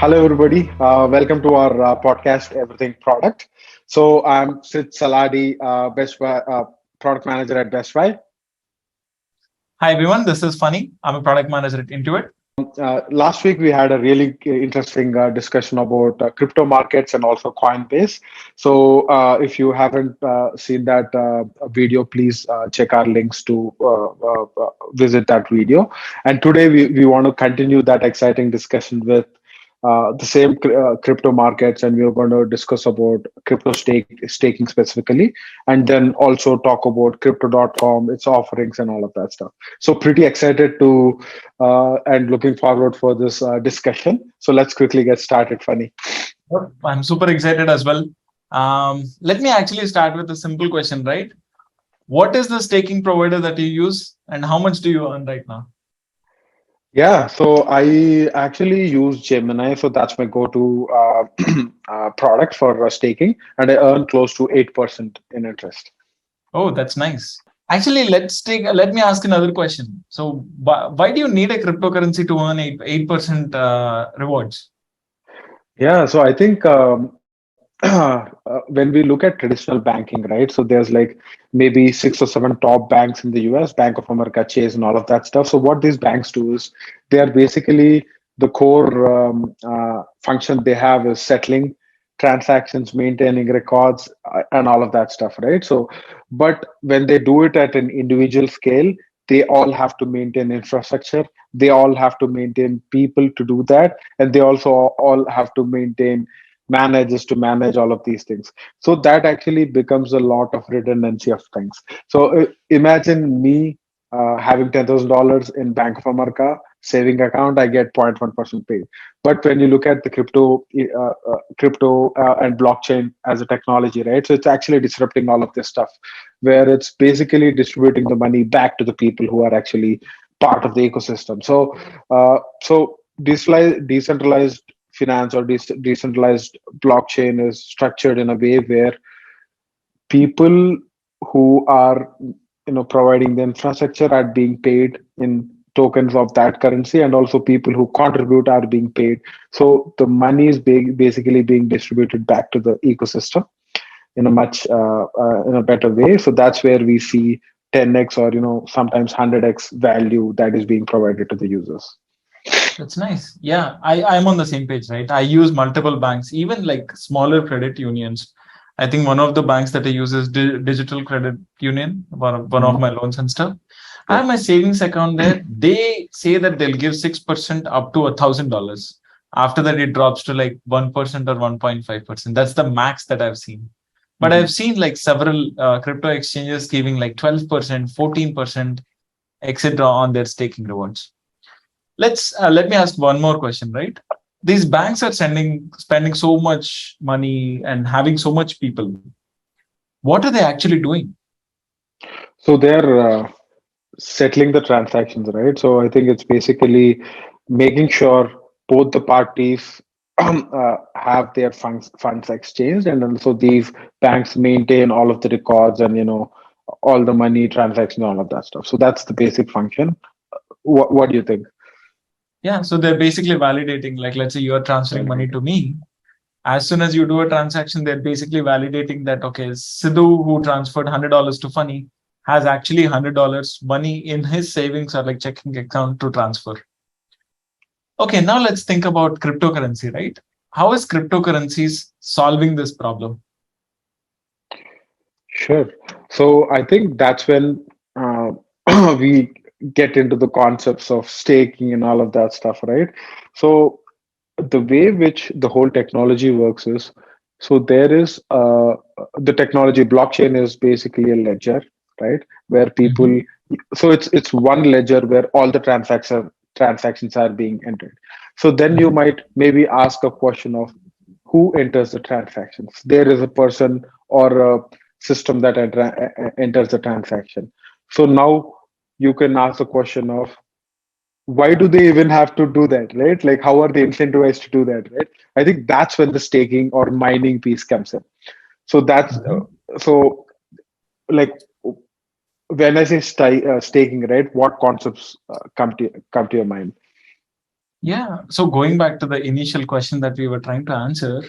Hello, everybody. Welcome to our podcast, Everything Product. So I'm Sid Saladi, Best Buy, product manager at Best Buy. Hi everyone, this is Funny. I'm a product manager at Intuit. Last week we had a really interesting discussion about crypto markets and also Coinbase. So if you haven't seen that video, please check our links to visit that video. And today we want to continue that exciting discussion with the same crypto markets, and we're going to discuss about staking specifically, and then also talk about Crypto.com, its offerings, and all of that stuff. So pretty excited to and looking forward for this discussion. So let's quickly get started, Funny. Yep. I'm super excited as well. Let me actually start with a simple question, right? What is the staking provider that you use and how much do you earn right now? Yeah, so I actually use Gemini, so that's my go-to product for staking, and I earn close to 8% in interest. Oh, that's nice. Actually, let me ask another question. So why do you need a cryptocurrency to earn 8% rewards? Yeah, so I think when we look at traditional banking, right? So there's like maybe six or seven top banks in the US, Bank of America, Chase, and all of that stuff. So what these banks do is they are basically the core function they have is settling transactions, maintaining records, and all of that stuff, right? So, but when they do it at an individual scale, they all have to maintain infrastructure. They all have to maintain people to do that, and they also all have to maintain managers to manage all of these things. So that actually becomes a lot of redundancy of things. So imagine me having $10,000 in Bank of America saving account, I get 0.1% paid. But when you look at the crypto and blockchain as a technology, right? So it's actually disrupting all of this stuff, where it's basically distributing the money back to the people who are actually part of the ecosystem. So decentralized finance or decentralized blockchain is structured in a way where people who are providing the infrastructure are being paid in tokens of that currency, and also people who contribute are being paid. So the money is basically being distributed back to the ecosystem in a much in a better way. So that's where we see 10x or sometimes 100x value that is being provided to the users. That's nice. Yeah, I'm on the same page, right? I use multiple banks, even like smaller credit unions. I think one of the banks that I use is Digital Credit Union, one of my loans and stuff. I have my savings account there. They say that they'll give 6% up to $1,000. After that, it drops to like 1% or 1.5%. That's the max that I've seen. But I've seen like several crypto exchanges giving like 12%, 14%, etc. on their staking rewards. Let me ask one more question, right? These banks are spending so much money and having so much people. What are they actually doing? So they're settling the transactions, right? So I think it's basically making sure both the parties have their funds exchanged, and also these banks maintain all of the records and all the money transaction, all of that stuff. So that's the basic function. What do you think? Yeah, so they're basically validating, like, let's say you're transferring money to me. As soon as you do a transaction, they're basically validating that, okay, Sidhu, who transferred $100 to Funny, has actually $100 money in his savings or like checking account to transfer. Okay, now let's think about cryptocurrency, right? How is cryptocurrencies solving this problem? Sure. So I think that's when we get into the concepts of staking and all of that stuff, right? So the way which the whole technology works is, so there is the technology blockchain is basically a ledger, right? Where Mhm. people, so it's one ledger where all the transactions are being entered. So then you might maybe ask a question of who enters the transactions. There is a person or a system that enters the transaction. So now you can ask the question of why do they even have to do that, right? Like, how are they incentivized to do that, right? I think that's when the staking or mining piece comes in. So that's Mhm. so like when I say staking, right? What concepts come to your mind? Yeah. So going back to the initial question that we were trying to answer,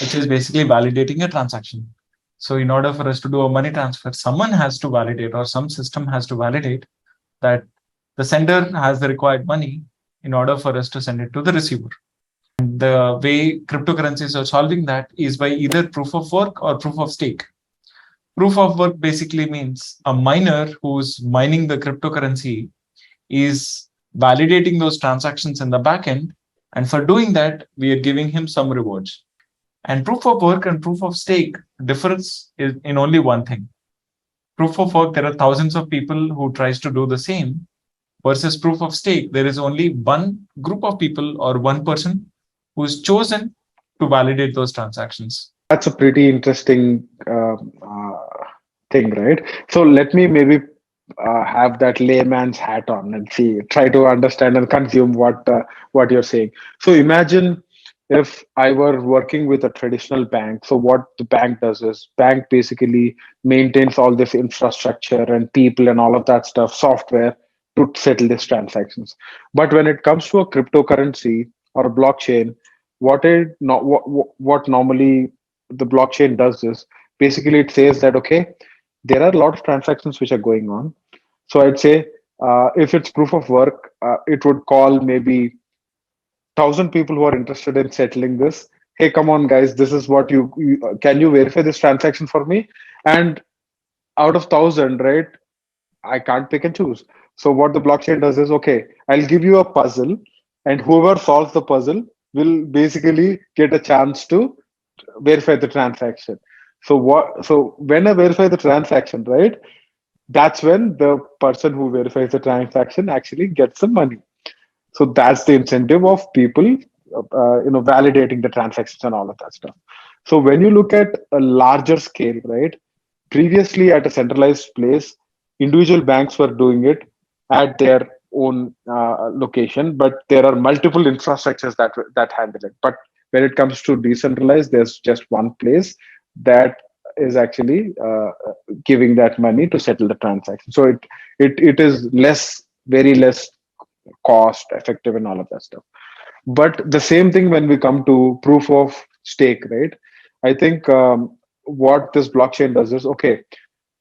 which is basically validating a transaction. So in order for us to do a money transfer, someone has to validate, or some system has to validate that the sender has the required money in order for us to send it to the receiver. And the way cryptocurrencies are solving that is by either proof of work or proof of stake. Proof of work basically means a miner who's mining the cryptocurrency is validating those transactions in the backend. And for doing that, we are giving him some rewards. And proof of work and proof of stake differs in only one thing. Proof of work, there are thousands of people who tries to do the same, versus proof of stake, there is only one group of people or one person who is chosen to validate those transactions. That's a pretty interesting thing, right? So let me maybe have that layman's hat on and try to understand and consume what you're saying. So imagine if I were working with a traditional bank. So what the bank does is bank basically maintains all this infrastructure and people and all of that stuff, software to settle these transactions. But when it comes to a cryptocurrency or a blockchain, what normally the blockchain does is basically it says that okay, there are a lot of transactions which are going on. So I'd say if it's proof of work, it would call maybe 1,000 people who are interested in settling this. Hey, come on, guys, this is what you can you verify this transaction for me? And out of 1,000, right? I can't pick and choose. So what the blockchain does is okay, I'll give you a puzzle, and whoever solves the puzzle will basically get a chance to verify the transaction. So when I verify the transaction, right? That's when the person who verifies the transaction actually gets the money. So that's the incentive of people, validating the transactions and all of that stuff. So when you look at a larger scale, right? Previously, at a centralized place, individual banks were doing it at their own location, but there are multiple infrastructures that handle it. But when it comes to decentralized, there's just one place that is actually giving that money to settle the transaction. So it is very less cost effective and all of that stuff. But the same thing when we come to proof of stake, right? I think what this blockchain does is okay,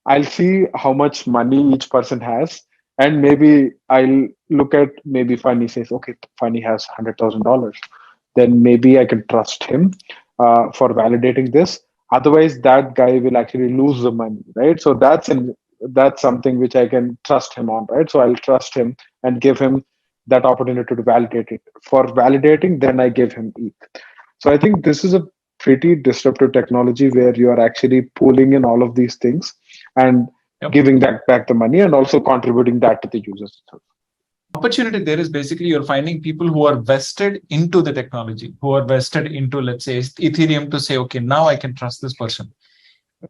I'll see how much money each person has, and maybe I'll look at maybe Funny says, okay, Funny has $100,000, then maybe I can trust him for validating this. Otherwise, that guy will actually lose the money, right? So that's something which I can trust him on, right? So I'll trust him and give him that opportunity to validate it. For validating, then I give him ETH. So I think this is a pretty disruptive technology where you are actually pulling in all of these things and Yep. giving that back the money and also contributing that to the users. Opportunity there is basically you're finding people who are vested into the technology, who are vested into, let's say, Ethereum, to say, okay, now I can trust this person.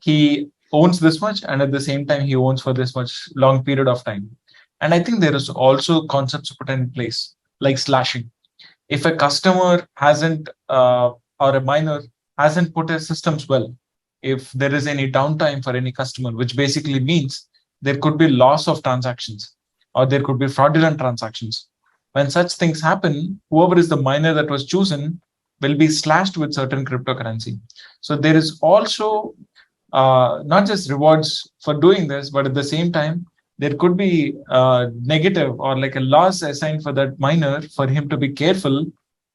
He owns this much, and at the same time, he owns for this much long period of time. And I think there is also concepts put in place, like slashing. If a customer hasn't, or a miner hasn't put his systems well, if there is any downtime for any customer, which basically means there could be loss of transactions or there could be fraudulent transactions. When such things happen, whoever is the miner that was chosen will be slashed with certain cryptocurrency. So there is also not just rewards for doing this, but at the same time, there could be negative or like a loss assigned for that miner for him to be careful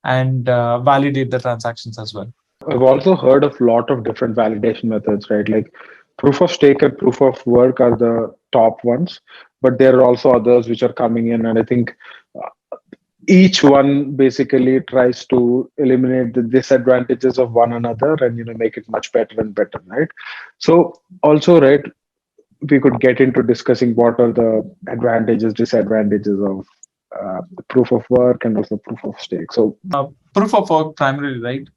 and validate the transactions as well. I've also heard of a lot of different validation methods, right? Like proof of stake and proof of work are the top ones, but there are also others which are coming in, and I think each one basically tries to eliminate the disadvantages of one another and make it much better and better, right? So also, right, we could get into discussing what are the advantages, disadvantages of the proof of work and also proof of stake. So Proof of work primarily, right?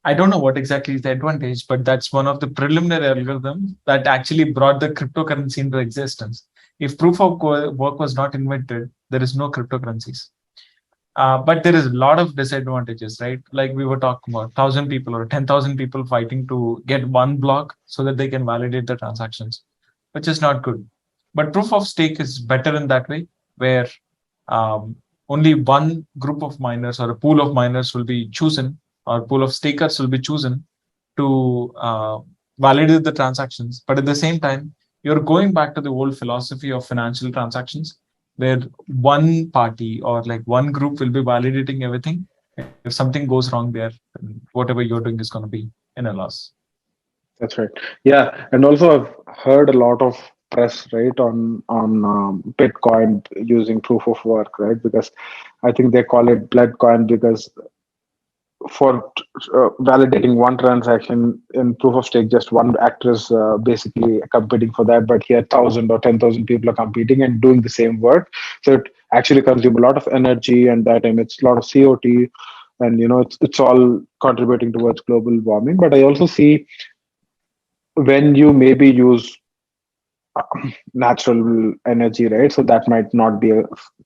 I don't know what exactly is the advantage, but that's one of the preliminary algorithms that actually brought the cryptocurrency into existence. If proof of work was not invented, there is no cryptocurrencies. But there is a lot of disadvantages, right? Like we were talking about 1,000 people or 10,000 people fighting to get one block so that they can validate the transactions, which is not good. But proof of stake is better in that way, where um, only one group of miners or a pool of miners will be chosen, or pool of stakers will be chosen to validate the transactions. But at the same time, you're going back to the old philosophy of financial transactions, where one party or like one group will be validating everything. If something goes wrong there, then whatever you're doing is going to be in a loss. That's right. Yeah, and also I've heard a lot of press, right, on Bitcoin using proof of work, right? Because I think they call it Bloodcoin because for validating one transaction in proof of stake, just one actor is basically competing for that. But here, 1,000 or 10,000 people are competing and doing the same work. So it actually consumes a lot of energy, and that time it's a lot of CO2, and it's all contributing towards global warming. But I also see when you maybe use natural energy, right? So that might not be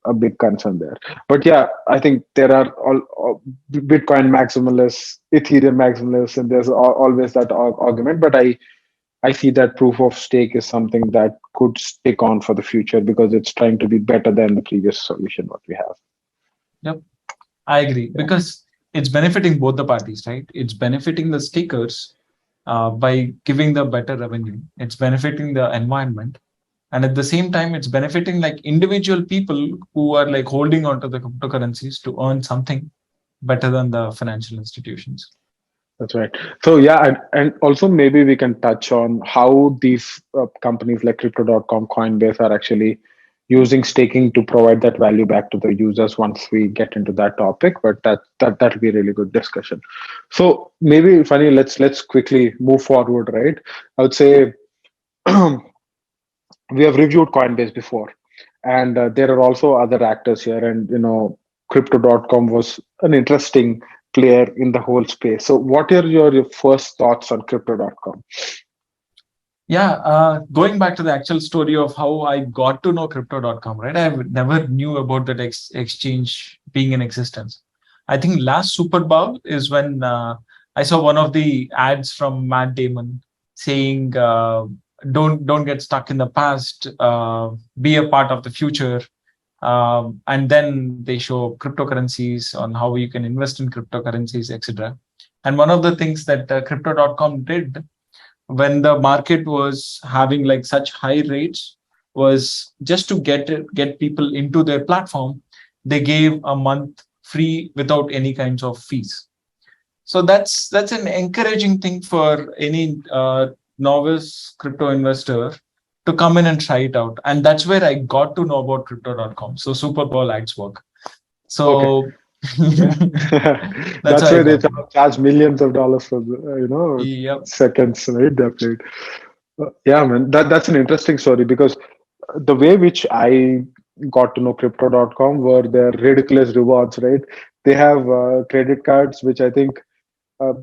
a big concern there. But yeah, I think there are all Bitcoin maximalists, Ethereum maximalists, and there's always that argument. But I see that proof of stake is something that could stick on for the future because it's trying to be better than the previous solution what we have. Yep, I agree, Yeah. because it's benefiting both the parties, right? It's benefiting the stakers by giving the better revenue. It's benefiting the environment, and at the same time, it's benefiting like individual people who are like holding onto the cryptocurrencies to earn something better than the financial institutions. That's right. So yeah, and also maybe we can touch on how these companies like Crypto.com, Coinbase are actually using staking to provide that value back to the users once we get into that topic. But that'll be a really good discussion. So maybe Funny, let's quickly move forward, right? I would say we have reviewed Coinbase before, and there are also other actors here. And Crypto.com was an interesting player in the whole space. So, what are your first thoughts on Crypto.com? Yeah, going back to the actual story of how I got to know Crypto.com, right? I never knew about that exchange being in existence. I think last Super Bowl is when I saw one of the ads from Matt Damon saying, "Don't get stuck in the past. Be a part of the future." And then they show cryptocurrencies on how you can invest in cryptocurrencies, etc. And one of the things that Crypto.com did when the market was having like such high rates was just to get people into their platform, they gave a month free without any kinds of fees. So that's an encouraging thing for any novice crypto investor to come in and try it out. And that's where I got to know about Crypto.com. So Super Bowl ads work. Okay, So yeah, that's how that's I why they got to know. charge millions of dollars for Yep. seconds, right? Definitely. Yeah, man, that's an interesting story because the way which I got to know Crypto.com were their ridiculous rewards, right? They have credit cards, which I think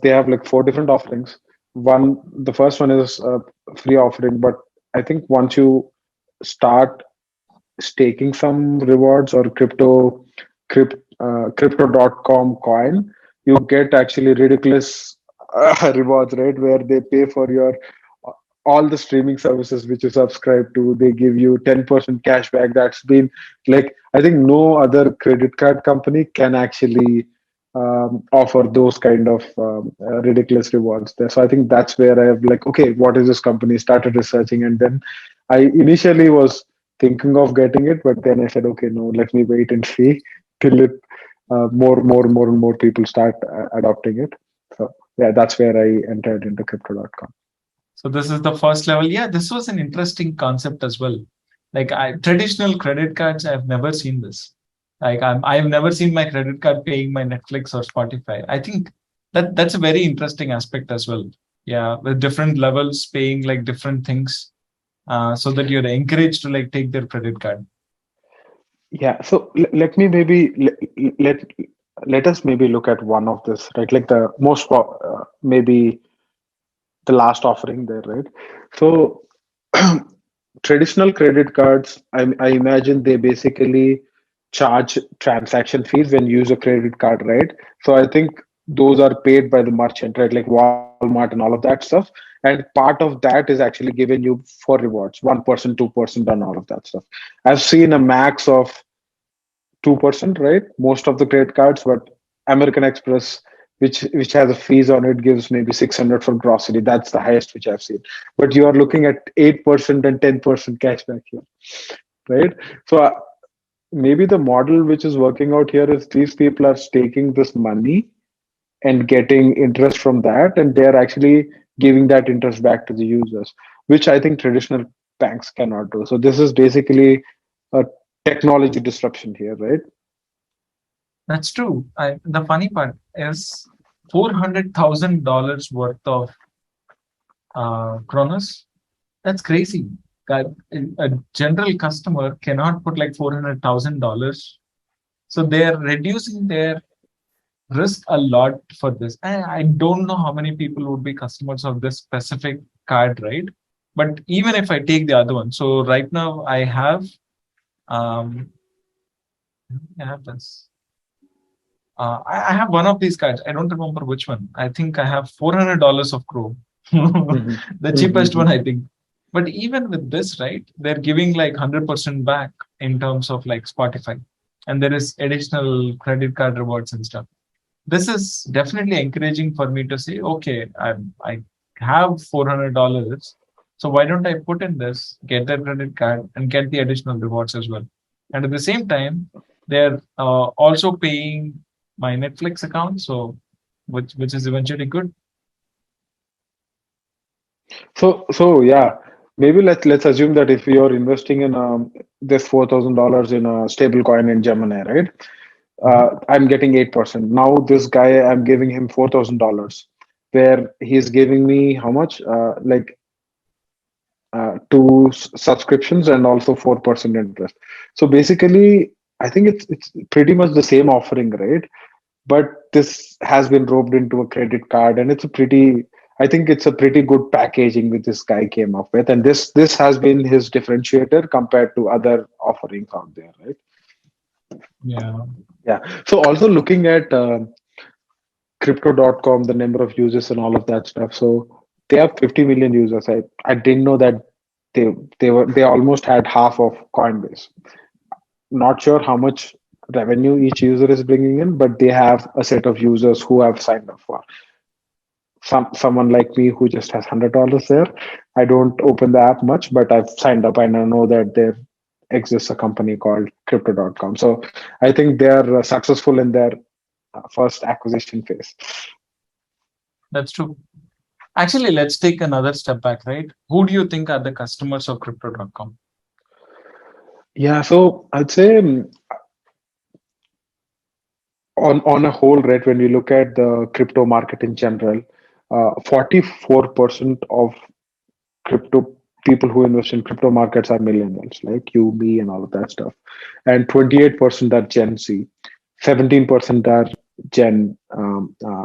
they have like four different offerings. The first one is a free offering, but I think once you start staking some rewards or crypto.com coin, you get actually ridiculous rewards, right? Where they pay for your all the streaming services which you subscribe to. They give you 10% cash back. That's been like, I think no other credit card company can actually offer those kind of ridiculous rewards there. So I think that's where I have like, okay, what is this company? Started researching, and then I initially was thinking of getting it, but then I said, okay, no, let me wait and see till it more people start adopting it. So yeah, that's where I entered into crypto.com. So this is the first level. Yeah, this was an interesting concept as well. Like traditional credit cards, I've never seen this. Like I've never seen my credit card paying my Netflix or Spotify. I think that's a very interesting aspect as well. Yeah, with different levels paying like different things, so that you're encouraged to like take their credit card. Yeah, so let me maybe let us maybe look at one of this, right? Like the most maybe the last offering there, right? So traditional credit cards, I imagine they basically charge transaction fees when you use a credit card, right? So I think those are paid by the merchant, right? Like Walmart and all of that stuff. And part of that is actually given you for rewards, 1%, 2% on all of that stuff. I've seen a max of 2%, right? Most of the credit cards, but American Express, which has a fees on it, gives maybe 600 for grocery. That's the highest which I've seen. But you are looking at 8% and 10% cashback here, right? So maybe the model which is working out here is these people are staking this money and getting interest from that, and they're actually giving that interest back to the users, which I think traditional banks cannot do. So this is basically a technology disruption here, right? That's true. The funny part is $400,000 worth of Kronos. That's crazy. That a general customer cannot put like $400,000. So they're reducing their risk a lot for this. I don't know how many people would be customers of this specific card, right? But even if I take the other one, so right now um, I have this. I have one of these cards. I don't remember which one. I think I have $400 of Crow, Mhm. the cheapest one, I think. But even with this, right, they're giving like 100% back in terms of like Spotify, and there is additional credit card rewards and stuff. This is definitely encouraging for me to say, okay, I have $400, so why don't I put in this, get the credit card, and get the additional rewards as well? And at the same time, they're also paying my Netflix account, so which is eventually good. So yeah, maybe let's assume that if you're investing in this $4,000 in a stable coin in Gemini, right? Mhm. I'm getting 8%. Now this guy, I'm giving him $4,000, where he's giving me how much? Like two subscriptions and also 4% interest. So basically, I think it's pretty much the same offering, right? But this has been roped into a credit card, and I think it's a pretty good packaging which this guy came up with, and this has been his differentiator compared to other offerings out there, right? Yeah, Yeah. So also looking at Crypto.com, the number of users and all of that stuff. So they have 50 million users. I didn't know that they almost had half of Coinbase. Not sure how much revenue each user is bringing in, but they have a set of users who have signed up for. Someone like me who just has $100 there. I don't open the app much, but I've signed up and I know that there exists a company called Crypto.com. So I think they're successful in their first acquisition phase. that's true. Actually, let's take another step back, right? Who do you think are the customers of Crypto.com? Yeah, so I'd say on a whole, right, when we look at the crypto market in general, 44% of crypto people who invest in crypto markets are millennials, like you, me, and all of that stuff. And 28% are Gen Z, 17% are Gen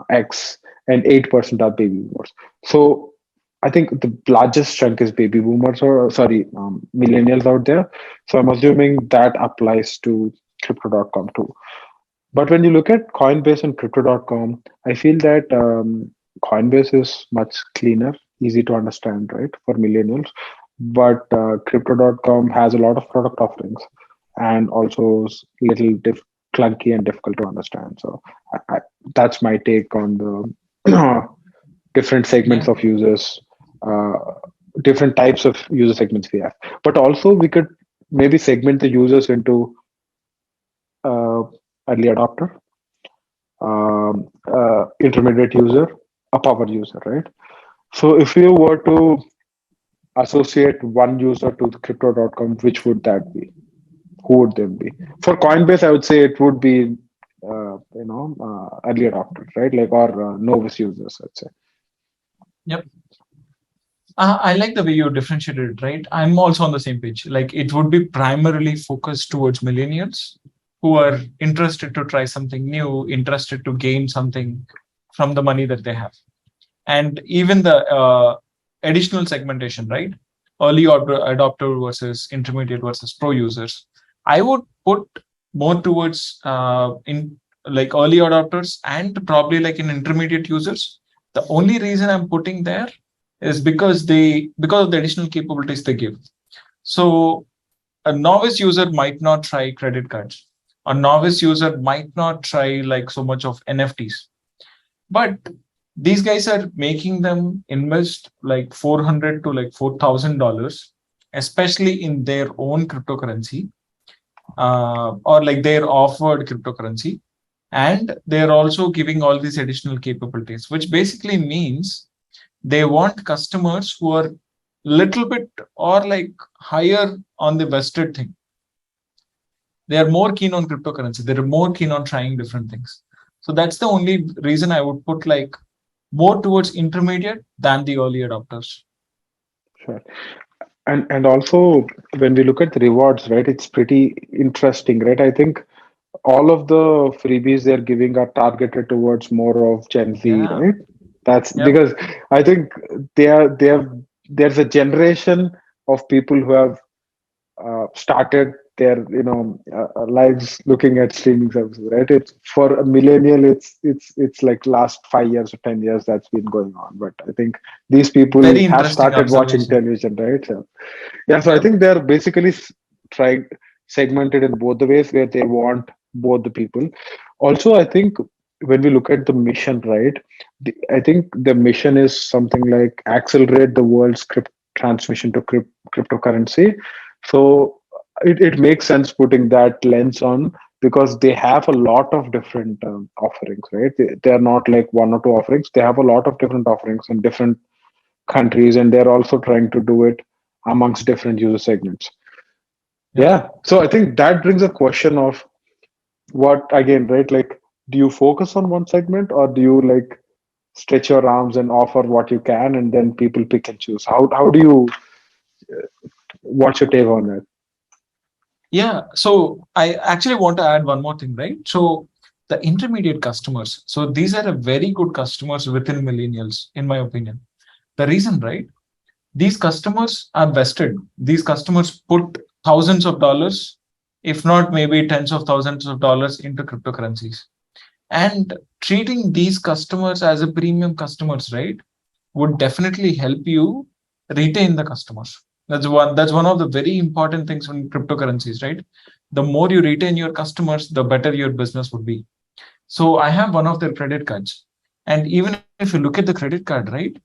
X, and 8% are baby boomers. So I think the largest chunk is baby boomers, or sorry, millennials out there. So I'm assuming that applies to crypto.com too. But when you look at Coinbase and Crypto.com, I feel that Coinbase is much cleaner, easy to understand, right, for millennials. But Crypto.com has a lot of product offerings and also little clunky and difficult to understand. So that's my take on the different segments Yeah, of users, uh, different types of user segments we have. But also we could maybe segment the users into uh, early adopter, intermediate user, a power user, right? So if you were to associate one user to the crypto.com, which would that be? Who would them be? For Coinbase, I would say it would be, early adopters, right? Like, or novice users, I'd say. yep. I like the way you differentiated it, right? I'm also on the same page. Like it would be primarily focused towards millennials who are interested to try something new, interested to gain something from the money that they have. And even the additional segmentation, right? Early adopter versus intermediate versus pro users. I would put more towards in like early adopters and probably like in intermediate users. The only reason I'm putting there is because of the additional capabilities they give. So a novice user might not try credit cards. A novice user might not try like so much of NFTs, but these guys are making them invest like 400 to like $4,000, especially in their own cryptocurrency, or like their offered cryptocurrency. And they're also giving all these additional capabilities, which basically means they want customers who are little bit or like higher on the vested thing. They are more keen on cryptocurrency. They're more keen on trying different things. So that's the only reason I would put like more towards intermediate than the early adopters. Sure. And also when we look at the rewards, right, it's pretty interesting, right? I think all of the freebies they're giving are targeted towards more of Gen Z, Yeah. right? That's Yep. because I think there's a generation of people who have started their lives looking at streaming services, right? It's for a millennial, it's like last 5 years or 10 years that's been going on. But I think these people Very have interesting started watching observation. television, right? So yeah, so I Yep. think they're basically trying segmented in both the ways where they want both the people. Also, I think when we look at the mission, right, I think the mission is something like accelerate the world's transmission to cryptocurrency. So it makes sense putting that lens on because they have a lot of different offerings, right? They're not like one or two offerings. They have a lot of different offerings in different countries, and they're also trying to do it amongst different user segments. Yep. Yeah. So I think that brings a question of what again, right? Like, do you focus on one segment or do you like stretch your arms and offer what you can and then people pick and choose? How do you what's your take on that? Yeah. So I actually want to add one more thing, right? So the intermediate customers. So these are a very good customers within millennials, in my opinion. The reason, right? These customers are vested. These customers put thousands of dollars, if not maybe tens of thousands of dollars into cryptocurrencies. And treating these customers as a premium customers, right, would definitely help you retain the customers. That's one of the very important things in cryptocurrencies, right? The more you retain your customers, the better your business would be. So I have one of their credit cards. And even if you look at the credit card, right,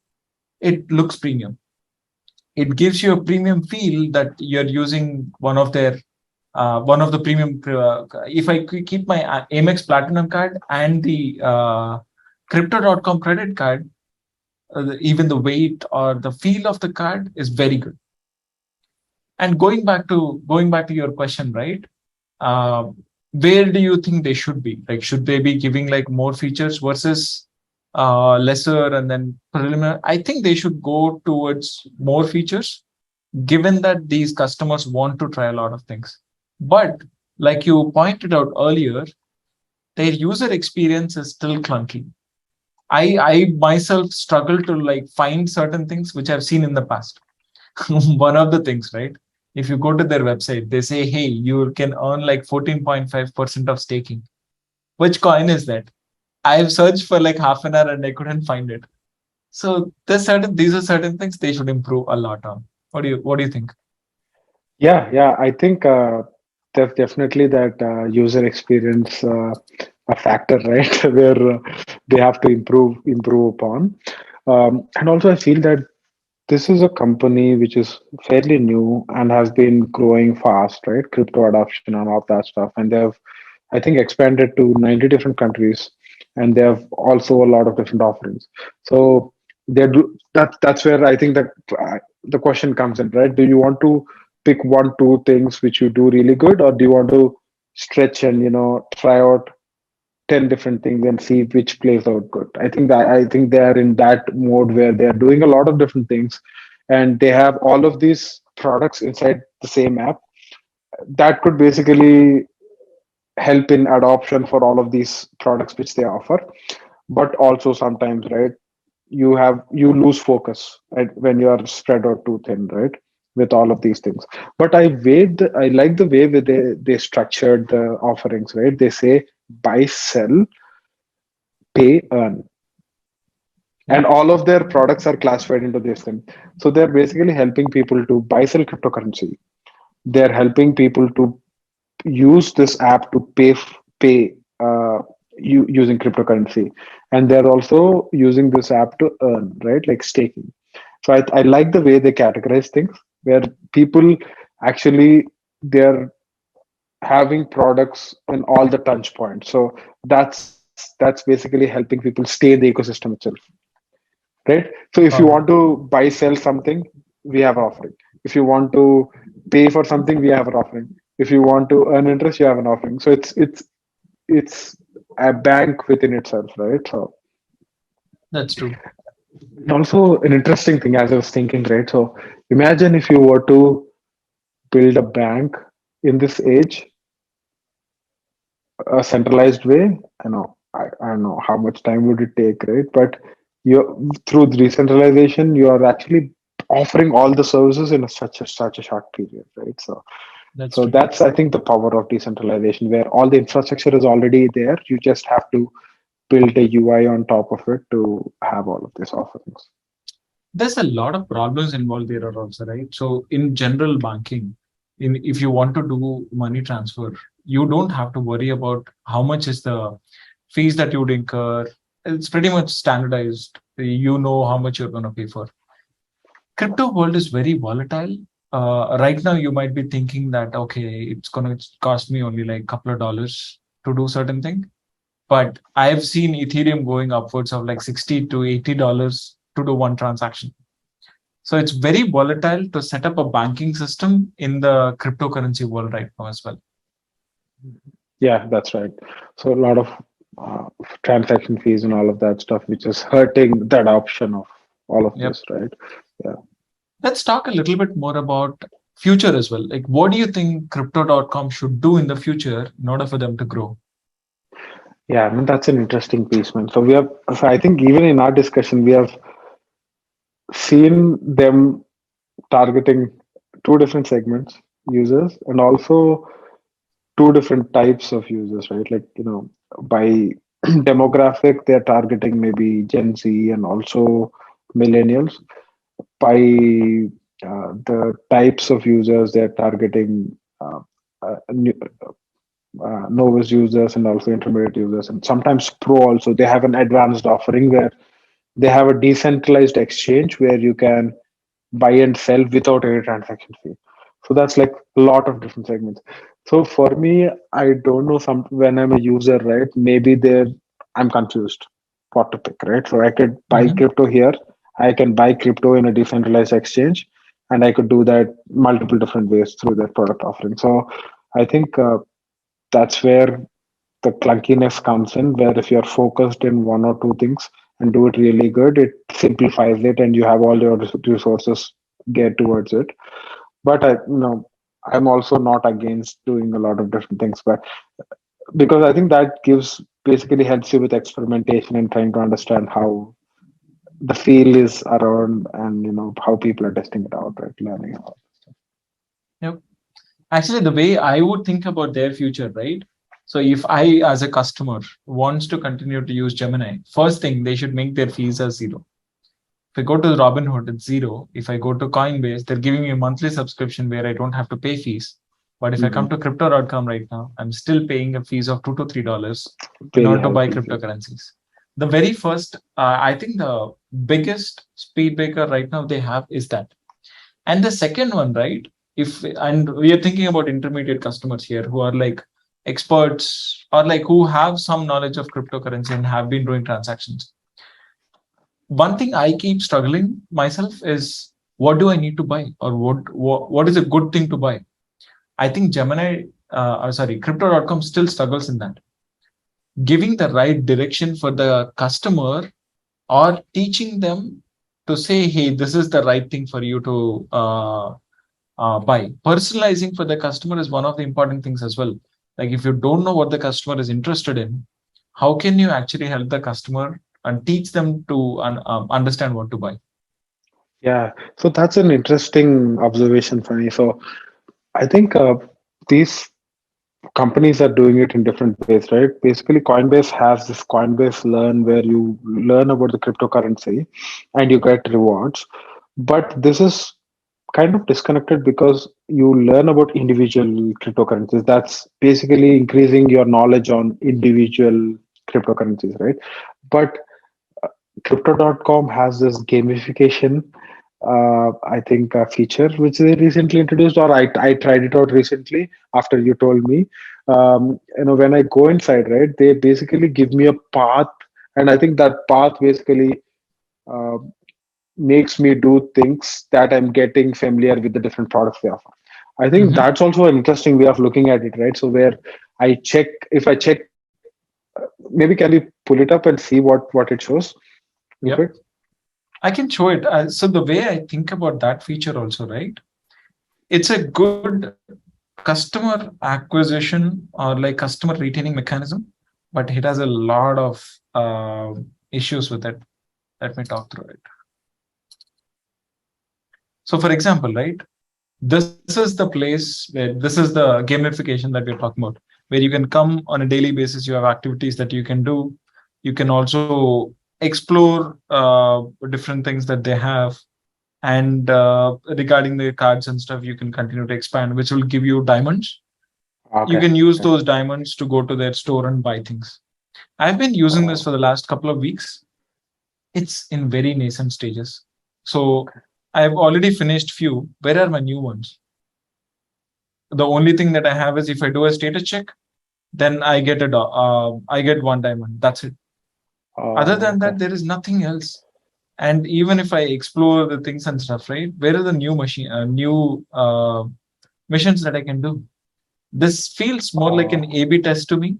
it looks premium. It gives you a premium feel that you're using one of the premium. If I keep my Amex Platinum card and the Crypto.com credit card, even the weight or the feel of the card is very good. And going back to your question, right? Uh, where do you think they should be? Like, should they be giving like more features versus lesser and then preliminary? I think they should go towards more features, given that these customers want to try a lot of things. But like you pointed out earlier, their user experience is still clunky. I myself struggle to like find certain things which I've seen in the past. One of the things, right? If you go to their website, they say, hey, you can earn like 14.5% of staking. Which coin is that? I've searched for like half an hour and I couldn't find it. So these are certain things they should improve a lot on. What do you think? Yeah, I think there's definitely that user experience a factor, right, where they have to improve upon. And also, I feel that this is a company which is fairly new and has been growing fast, right? Crypto adoption and all that stuff, and they have, I think, expanded to 90 different countries, and they have also a lot of different offerings. So they do that's where I think that the question comes in, right? Do you want to pick one, two things which you do really good, or do you want to stretch and try out 10 different things and see which plays out good? I think they are in that mode where they are doing a lot of different things, and they have all of these products inside the same app that could basically help in adoption for all of these products which they offer. But also sometimes, right, you lose focus, right, when you are spread out too thin, right, with all of these things. But I like the way that they structured the offerings, right? They say buy, sell, pay, earn, and Yeah. all of their products are classified into this thing. So they're basically helping people to buy, sell cryptocurrency. They're helping people to use this app to pay using cryptocurrency, and they're also using this app to earn, right, like staking. So I like the way they categorize things, where people actually they're having products in all the touch points. So that's basically helping people stay in the ecosystem itself, right? So if you Got want it. to buy sell something, we have an offering. If you want to pay for something, we have an offering. If you want to earn interest, you have an offering. So it's a bank within itself, right? So That's true. also an interesting thing as I was thinking, right? So imagine if you were to build a bank in this age, a centralized way. I don't know how much time would it take, right? But you through the decentralization, you are actually offering all the services in such a short period, right? So That's so true. that's I think the power of decentralization, where all the infrastructure is already there. You just have to build a UI on top of it to have all of these offerings. There's a lot of problems involved there also, right? So in general banking, in if you want to do money transfer, you don't have to worry about how much is the fees that you would incur. It's pretty much standardized. You know how much you're going to pay for. Crypto world is very volatile. Right now, you might be thinking that okay, it's going to cost me only like a couple of dollars to do certain thing, but I've seen Ethereum going upwards of like $60 to $80 to do one transaction. So it's very volatile to set up a banking system in the cryptocurrency world right now as well. Yeah, that's right. So a lot of uh, transaction fees and all of that stuff, which is hurting the adoption of all of Yep. this, right? Yeah. Let's talk a little bit more about future as well. Like, what do you think Crypto.com should do in the future in order for them to grow? Yeah, I mean, that's an interesting piece, man. So I think even in our discussion, we have seen them targeting two different segments, users, and also two different types of users, right? Like, by demographic, they're targeting maybe Gen Z and also millennials. By the types of users, they're targeting novice users and also intermediate users, and sometimes pro also. They have an advanced offering where they have a decentralized exchange where you can buy and sell without any transaction fee. So that's like a lot of different segments. So for me, I don't know, some when I'm a user, right? Maybe there I'm confused what to pick, right? So I could buy Mhm. crypto here, I can buy crypto in a decentralized exchange, and I could do that multiple different ways through that product offering. So I think that's where the clunkiness comes in, where if you're focused in one or two things and do it really good, it simplifies it and you have all your resources geared towards it. But I'm also not against doing a lot of different things, but because I think that gives basically helps you with experimentation and trying to understand how the feel is around, and how people are testing it out, right? Learning about. Yep. Actually, the way I would think about their future, right? So if I, as a customer, wants to continue to use Gemini, first thing they should make their fees as zero. If I go to Robinhood, it's zero. If I go to Coinbase, they're giving me a monthly subscription where I don't have to pay fees. But if I come Mhm. to Crypto.com right now, I'm still paying a fees of $2 to $3 in Very order to high buy fees. Yeah. cryptocurrencies. The very first, I think the biggest speed breaker right now they have is that. And the second one, right? If and we are thinking about intermediate customers here who are like experts or like who have some knowledge of cryptocurrency and have been doing transactions. One thing I keep struggling myself is what do I need to buy or what is a good thing to buy? I think Gemini, or sorry, Crypto.com still struggles in that. Giving the right direction for the customer or teaching them to say, hey, this is the right thing for you to buy. Personalizing for the customer is one of the important things as well. Like if you don't know what the customer is interested in, how can you actually help the customer and teach them to understand what to buy? Yeah, so that's an interesting observation for me. So I think these companies are doing it in different ways, right? Basically, Coinbase has this Coinbase Learn where you learn about the cryptocurrency and you get rewards. But this is kind of disconnected because you learn about individual cryptocurrencies. That's basically increasing your knowledge on individual cryptocurrencies, right? But Crypto.com has this gamification, I think, a feature which they recently introduced, or I tried it out recently after you told me. When I go inside, right, they basically give me a path, and I think that path basically uh, makes me do things that I'm getting familiar with the different products they offer. I think Mhm. that's also an interesting way of looking at it, right? So where if I check, maybe can we pull it up and see what it shows real quick? Yep. I can show it. So the way I think about that feature also, right? It's a good customer acquisition or like customer retaining mechanism, but it has a lot of issues with it. Let me talk through it. So, for example, right, this is the place where this is the gamification that we're talking about, where you can come on a daily basis. You have activities that you can do. You can also explore different things that they have. And regarding the cards and stuff, you can continue to expand, which will give you diamonds. You Okay, can use okay. those diamonds to go to their store and buy things. I've been using this for the last couple of weeks. It's in very nascent stages. So I've already finished few. Where are my new ones? The only thing that I have is if I do a status check, then I get one diamond. That's it. Other than Okay. that, there is nothing else. And even if I explore the things and stuff, right? Where are the new missions that I can do? This feels more like an Oh, A/B test to me,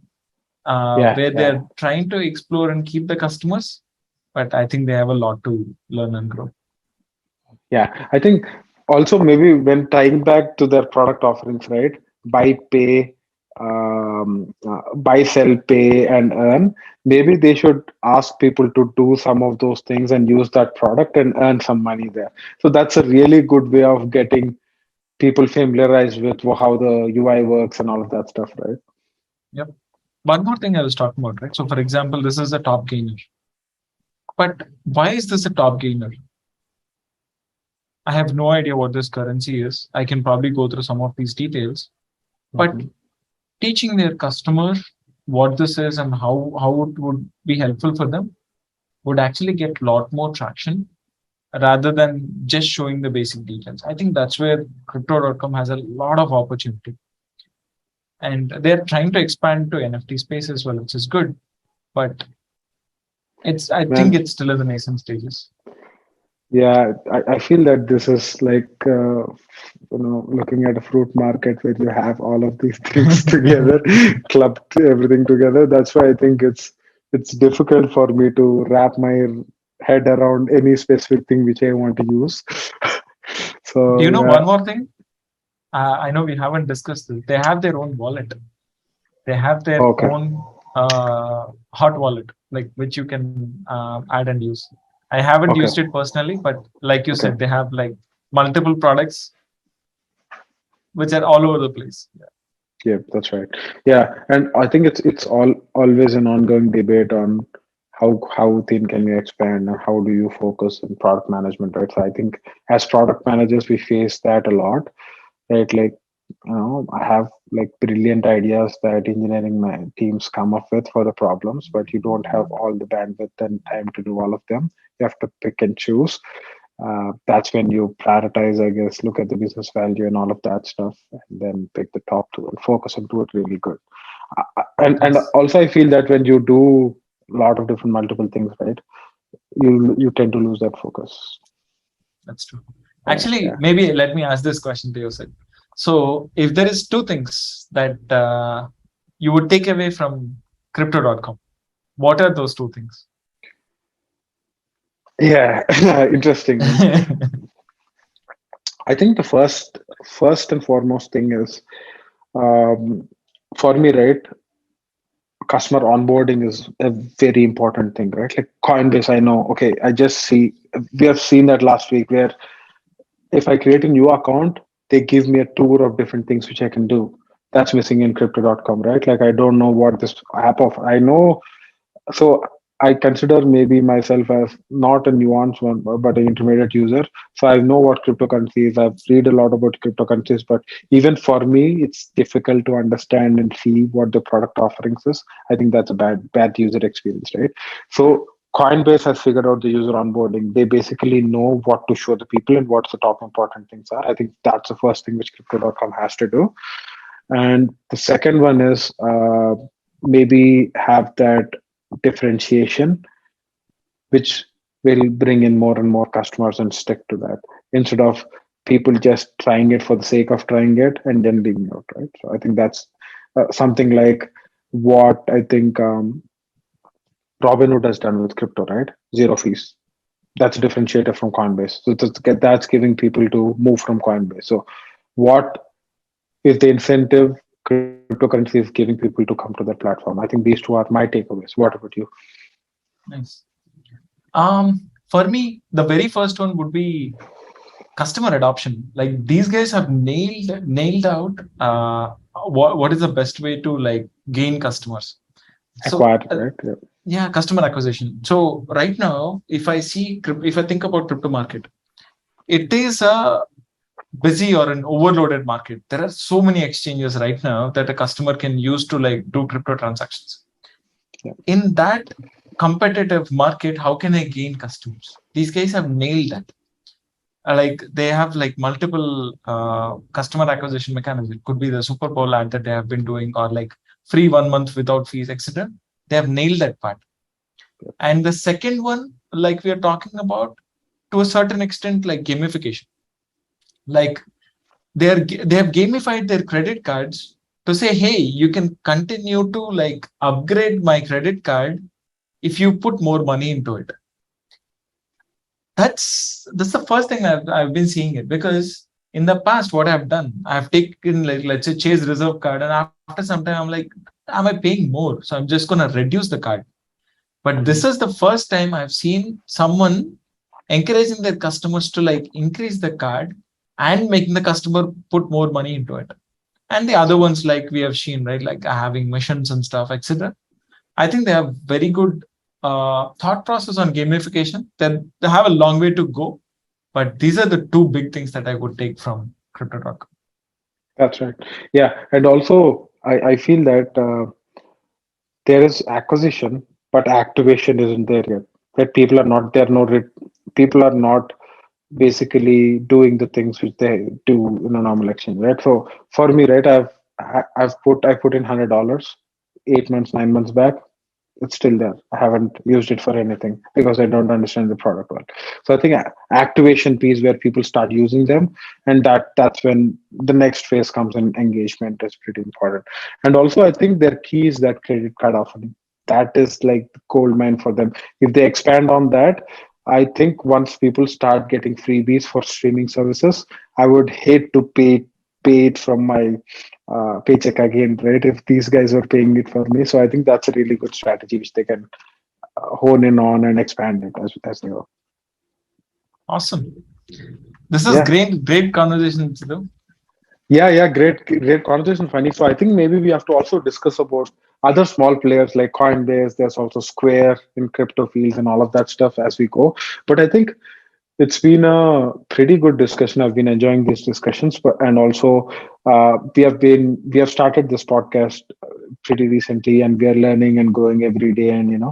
yeah, where yeah, they're trying to explore and keep the customers, but I think they have a lot to learn and grow. yeah. I think also maybe when tying back to their product offerings, right? Buy, pay, buy, sell, pay, and earn. Maybe they should ask people to do some of those things and use that product and earn some money there. So that's a really good way of getting people familiarized with how the UI works and all of that stuff, right? Yep. One more thing I was talking about, right? So, for example, this is a top gainer. But why is this a top gainer? I have no idea what this currency is. I can probably go through some of these details. But Mhm. teaching their customer what this is and how it would be helpful for them would actually get a lot more traction rather than just showing the basic details. I think that's where Crypto.com has a lot of opportunity. And they're trying to expand to NFT space as well, which is good. But I think Man, it's still in the nascent stages. yeah, I feel that this is like looking at a fruit market where you have all of these things together, clubbed everything together. That's why I think it's difficult for me to wrap my head around any specific thing which I want to use. Do So you know yeah, one more thing? I know we haven't discussed this. They have their own wallet. They have their okay, own hot wallet, like which you can add and use. I haven't okay, used it personally, but like you okay. said, they have like multiple products which are all over the place. Yeah, that's right. Yeah, and I think it's always an ongoing debate on how thin can you expand and how do you focus on product management, right? So I think as product managers we face that a lot, right? Like I have like brilliant ideas that engineering teams come up with for the problems, but you don't have all the bandwidth and time to do all of them. You have to pick and choose. That's when you prioritize, I guess, look at the business value and all of that stuff, and then pick the top two and focus and do it really good. And Yes, also, I feel that when you do a lot of different multiple things, right, you tend to lose that focus. that's true. Yeah, Actually, yeah. maybe let me ask this question to you, Sid. So, if there is two things that you would take away from Crypto.com, what are those two things? Yeah, interesting, man. I think the first and foremost thing is um, for me, right? Customer onboarding is a very important thing, right? Like Coinbase, I know. Okay, I just see we have seen that last week where if I create a new account, they give me a tour of different things which I can do. That's missing in Crypto.com, right? Like I don't know what this app of. I know. So I consider maybe myself as not a nuanced one, but an intermediate user. So I know what cryptocurrency is. I've read a lot about cryptocurrencies, but even for me, it's difficult to understand and see what the product offerings is. I think that's a bad user experience, right? So Coinbase has figured out the user onboarding. They basically know what to show the people and what's the top important things are. I think that's the first thing which Crypto.com has to do. And the second one is maybe have that differentiation, which will bring in more and more customers and stick to that instead of people just trying it for the sake of trying it and then leaving out, right? So I think that's something like what I think Robinhood has done with crypto, right? Zero fees. That's a differentiator from Coinbase. So that's giving people to move from Coinbase. So what is the incentive cryptocurrency is giving people to come to that platform? I think these two are my takeaways. What about you? Nice. For me, the very first one would be customer adoption. Like these guys have nailed out what is the best way to like gain customers. So Acquired, right? Yeah. yeah, customer acquisition. So right now, if I think about crypto market, it is a busy or an overloaded market. There are so many exchanges right now that a customer can use to like do crypto transactions. Yeah. In that competitive market, how can I gain customers? These guys have nailed that. Like they have like multiple customer acquisition mechanisms. It could be the Super Bowl ad that they have been doing, or like free 1 month without fees, etc. They have nailed that part. And the second one, like we are talking about, to a certain extent, like gamification. Like they have gamified their credit cards to say, hey, you can continue to like upgrade my credit card if you put more money into it. That's the first thing I've been seeing it, because in the past what I've done, I've taken like, let's say, Chase Reserve card, and after some time I'm like, am I paying more? So I'm just gonna reduce the card. But this is the first time I've seen someone encouraging their customers to like increase the card and making the customer put more money into it. And the other ones, like we have seen, right, like having missions and stuff, etc. I think they have very good thought process on gamification. Then they have a long way to go, but these are the two big things that I would take from Crypto Talk. That's right. Yeah. And also, I feel that there is acquisition, but activation isn't there yet. That people are not there. People are not basically doing the things which they do in a normal exchange, right? So for me, right, I put in $100 8 months, 9 months back. It's still there. I haven't used it for anything because I don't understand the product well. So I think activation piece where people start using them, and that's when the next phase comes in. Engagement is pretty important. And also I think their key is that credit card offering. That is like the gold mine for them. If they expand on that, I think once people start getting freebies for streaming services, I would hate to pay it from my paycheck again, right? If these guys are paying it for me, so I think that's a really good strategy which they can hone in on and expand it as they go. Awesome. This is Yeah, great conversation, Sidhu. yeah, great conversation, Funny. So I think maybe we have to also discuss about other small players like Coinbase. There's also Square in crypto fields and all of that stuff as we go. But I think it's been a pretty good discussion. I've been enjoying these discussions, but and also we have started this podcast pretty recently, and we are learning and growing every day, and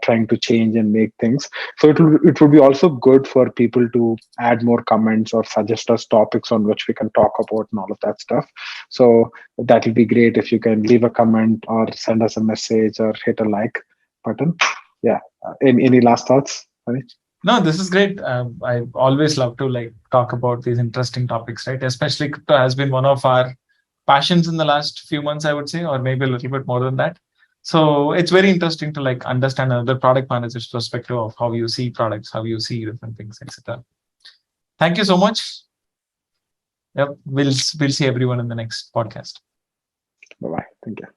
trying to change and make things. So it will be also good for people to add more comments or suggest us topics on which we can talk about and all of that stuff. So that will be great if you can leave a comment or send us a message or hit a like button. Yeah. Any last thoughts? Hari? No, this is great. I always love to like talk about these interesting topics, right? Especially crypto has been one of our passions in the last few months, I would say, or maybe a little bit more than that. So it's very interesting to like understand another product manager's perspective of how you see products, how you see different things, etc. Thank you so much. Yep, we'll see everyone in the next podcast. Bye bye. Thank you.